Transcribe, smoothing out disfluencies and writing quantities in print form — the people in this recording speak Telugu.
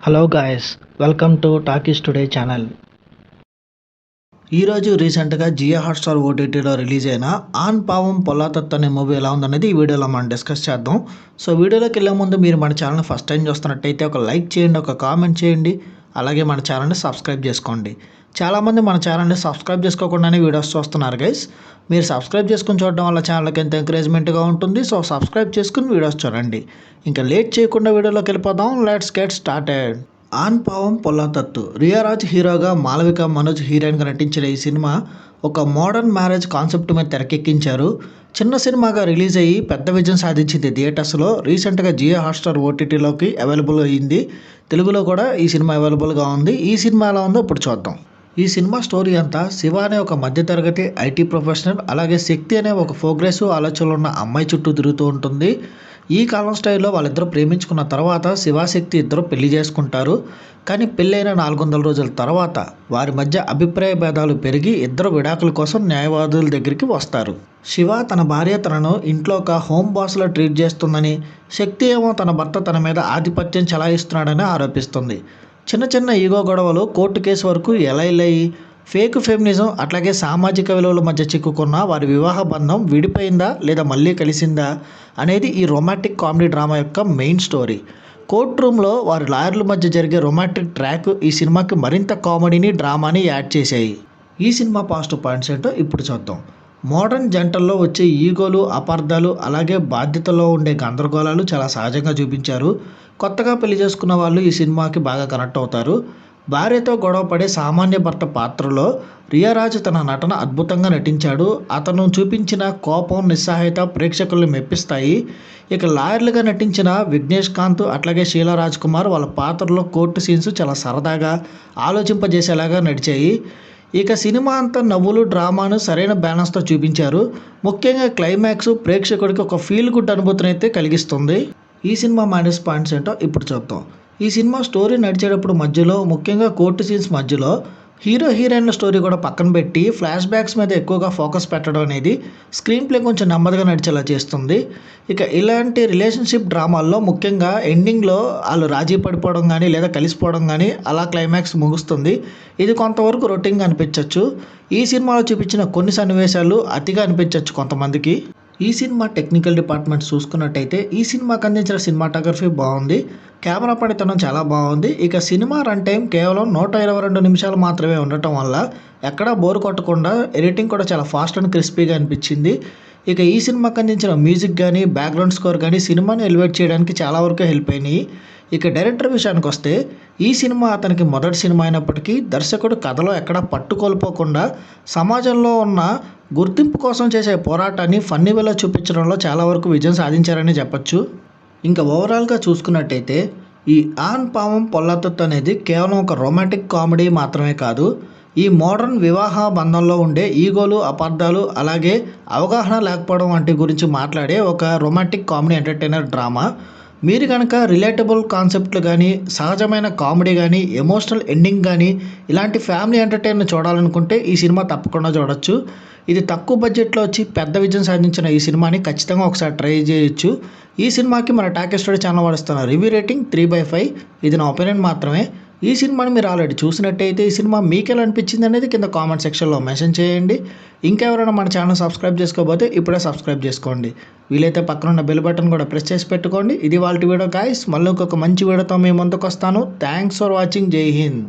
Hello guys, welcome to talkies today channel. ఈరోజు రీసెంట్గా జియో హాట్స్టార్ ఓటీటీలో రిలీజ్ అయిన ఆన్ పావం పొల్లాతత్ అనే మూవీ ఎలా ఉందనేది ఈ వీడియోలో మనం డిస్కస్ చేద్దాం. సో వీడియోలోకి వెళ్ళే ముందు మీరు మన ఛానల్ ఫస్ట్ టైం చూస్తున్నట్టయితే ఒక లైక్ చేయండి, ఒక కామెంట్ చేయండి, అలాగే మన ఛానల్ని సబ్స్క్రైబ్ చేసుకోండి. చాలామంది మన ఛానల్ని సబ్స్క్రైబ్ చేసుకోకుండానే వీడియోస్ చూస్తున్నారు గైస్. మీరు సబ్స్క్రైబ్ చేసుకుని చూడడం వల్ల ఛానల్కి ఎంత ఎంకరేజ్మెంట్గా ఉంటుంది. సో సబ్స్క్రైబ్ చేసుకుని వీడియోస్ చూడండి. ఇంకా లేట్ చేయకుండా వీడియోలోకి వెళ్ళిపోదాం. Let's get started. ఆన్ పావం పొల్లాతత్తు. రియారాజ్ హీరోగా, మాలవిక మనోజ్ హీరోయిన్గా నటించిన ఈ సినిమా ఒక మోడర్న్ మ్యారేజ్ కాన్సెప్ట్ మీద తెరకెక్కించారు. చిన్న సినిమాగా రిలీజ్ అయ్యి పెద్ద విజయం సాధించింది థియేటర్స్లో. రీసెంట్గా జియో హాట్స్టార్ ఓటీటీలోకి అవైలబుల్ అయ్యింది. తెలుగులో కూడా ఈ సినిమా అవైలబుల్గా ఉంది. ఈ సినిమా ఎలా ఉందో ఇప్పుడు చూద్దాం. ఈ సినిమా స్టోరీ అంతా శివ అనే ఒక మధ్యతరగతి ఐటీ ప్రొఫెషనల్, అలాగే శక్తి అనే ఒక ప్రోగ్రెసివ్ ఆలోచనలు ఉన్న అమ్మాయి చుట్టూ తిరుగుతూ ఉంటుంది. ఈ కాలం స్టైల్లో వాళ్ళిద్దరూ ప్రేమించుకున్న తర్వాత శివశక్తి ఇద్దరు పెళ్లి చేసుకుంటారు. కానీ పెళ్ళైన 400 రోజుల తర్వాత వారి మధ్య అభిప్రాయ భేదాలు పెరిగి ఇద్దరు విడాకుల కోసం న్యాయవాదుల దగ్గరికి వస్తారు. శివ తన భార్య తనను ఇంట్లో ఒక హోమ్ బాస్లో ట్రీట్ చేస్తుందని, శక్తి ఏమో తన భర్త తన మీద ఆధిపత్యం చెలాయిస్తున్నాడని ఆరోపిస్తుంది. చిన్న చిన్న ఈగో గొడవలు కోర్టు కేసు వరకు ఎలా వెళ్ళాయి. ఫేక్ ఫెమినిజం అట్లాగే సామాజిక విలువల మధ్య చిక్కుకున్న వారి వివాహ బంధం విడిపోయిందా లేదా మళ్ళీ కలిసిందా అనేది ఈ రొమాంటిక్ కామెడీ డ్రామా యొక్క మెయిన్ స్టోరీ. కోర్ట్ రూమ్లో వారి లాయర్ల మధ్య జరిగే రొమాంటిక్ ట్రాక్ ఈ సినిమాకి మరింత కామెడీని, డ్రామాని యాడ్ చేశాయి. ఈ సినిమా పాజిటివ్ పాయింట్స్ ఏంటో ఇప్పుడు చూద్దాం. మోడర్న్ జంటల్లో వచ్చే ఈగోలు, అపార్థాలు, అలాగే బాధ్యతలో ఉండే గందరగోళాలు చాలా సహజంగా చూపించారు. కొత్తగా పెళ్లి చేసుకున్న వాళ్ళు ఈ సినిమాకి బాగా కనెక్ట్ అవుతారు. భార్యతో గొడవపడే సామాన్య భర్త పాత్రలో రియారాజ్ తన నటన అద్భుతంగా నటించాడు. అతను చూపించిన కోపం, నిస్సహాయత ప్రేక్షకుల్ని మెప్పిస్తాయి. ఇక లాయర్లుగా నటించిన విఘ్నేష్ కాంత్ అట్లాగే షీలా రాజ్ కుమార్ వాళ్ళ పాత్రలో కోర్టు సీన్స్ చాలా సరదాగా, ఆలోచింపజేసేలాగా నడిచాయి. ఇక సినిమా అంతా నవ్వులు, డ్రామాను సరైన బ్యాలెన్స్తో చూపించారు. ముఖ్యంగా క్లైమాక్స్ ప్రేక్షకుడికి ఒక ఫీల్ గుడ్ అనుభూతిని అయితే కలిగిస్తుంది. ఈ సినిమా మైనస్ పాయింట్స్ ఏంటో ఇప్పుడు చూద్దాం. ఈ సినిమా స్టోరీ నడిచేటప్పుడు మధ్యలో, ముఖ్యంగా కోర్టు సీన్స్ మధ్యలో హీరో హీరోయిన్ల స్టోరీ కూడా పక్కన పెట్టి ఫ్లాష్ బ్యాక్స్ మీద ఎక్కువగా ఫోకస్ పెట్టడం అనేది స్క్రీన్ ప్లే కొంచెం నెమ్మదిగా నడిచేలా చేస్తుంది. ఇక ఇలాంటి రిలేషన్షిప్ డ్రామాల్లో ముఖ్యంగా ఎండింగ్లో వాళ్ళు రాజీ పడిపోవడం కానీ లేదా కలిసిపోవడం కానీ అలా క్లైమాక్స్ ముగుస్తుంది. ఇది కొంతవరకు రొటీన్గా అనిపించవచ్చు. ఈ సినిమాలో చూపించిన కొన్ని సన్నివేశాలు అతిగా అనిపించవచ్చు కొంతమందికి. ఈ సినిమా టెక్నికల్ డిపార్ట్మెంట్ చూసుకున్నట్టయితే ఈ సినిమాకి అందించిన సినిమాటోగ్రఫీ బాగుంది, కెమెరా పనితనం చాలా బాగుంది. ఇక సినిమా రన్ టైం కేవలం 122 నిమిషాలు మాత్రమే ఉండటం వల్ల ఎక్కడా బోర్ కొట్టకుండా ఎడిటింగ్ కూడా చాలా ఫాస్ట్ అండ్ క్రిస్పీగా అనిపించింది. ఇక ఈ సినిమాకి అందించిన మ్యూజిక్ కానీ, బ్యాక్గ్రౌండ్ స్కోర్ కానీ సినిమాని ఎలివేట్ చేయడానికి చాలా వరకు హెల్ప్ అయినాయి. ఇక డైరెక్టర్ విషయానికి వస్తే ఈ సినిమా అతనికి మొదటి సినిమా అయినప్పటికీ దర్శకుడు కథలో ఎక్కడా పట్టుకోల్పోకుండా సమాజంలో ఉన్న గుర్తింపు కోసం చేసే పోరాటాన్ని ఫన్నీ వేలో చూపించడంలో చాలా వరకు విజయం సాధించారని చెప్పొచ్చు. ఇంకా ఓవరాల్గా చూసుకున్నట్టయితే ఈ ఆన్ పావం పొల్లాతత్తు అనేది కేవలం ఒక రొమాంటిక్ కామెడీ మాత్రమే కాదు, ఈ మోడర్న్ వివాహ బంధంలో ఉండే ఈగోలు, అపార్థాలు, అలాగే అవగాహన లేకపోవడం వంటి గురించి మాట్లాడే ఒక రొమాంటిక్ కామెడీ ఎంటర్టైనర్ డ్రామా. మీరు కనుక రిలేటబుల్ కాన్సెప్ట్లు కానీ, సహజమైన కామెడీ కానీ, ఎమోషనల్ ఎండింగ్ కానీ, ఇలాంటి ఫ్యామిలీ ఎంటర్టైన్మెంట్ చూడాలనుకుంటే ఈ సినిమా తప్పకుండా చూడొచ్చు. ఇది తక్కువ బడ్జెట్లో వచ్చి పెద్ద విజయం సాధించిన ఈ సినిమాని ఖచ్చితంగా ఒకసారి ట్రై చేయొచ్చు. ఈ సినిమాకి మన టాకీస్ టుడే ఛానల్ వాడుస్తున్న రివ్యూ రేటింగ్ 3/5. ఇది నా ఒపీనియన్ మాత్రమే. ఈ సినిమాని మీరు ఆల్రెడీ చూసినట్టయితే ఈ సినిమా మీకు ఎలా అనిపించింది అనేది కింద కామెంట్ సెక్షన్లో మెన్షన్ చేయండి. ఇంకెవరైనా మన ఛానల్ సబ్స్క్రైబ్ చేసుకోకపోతే ఇప్పుడే సబ్స్క్రైబ్ చేసుకోండి. వీలైతే పక్కన ఉన్న బెల్ బటన్ కూడా ప్రెస్ చేసి పెట్టుకోండి. ఇది వాళ్ళ వీడియో గాయ్స్. మళ్ళీ ఇంకొక మంచి వీడియోతో మీ ముందుకు వస్తాను. Thanks for watching. జై హింద్.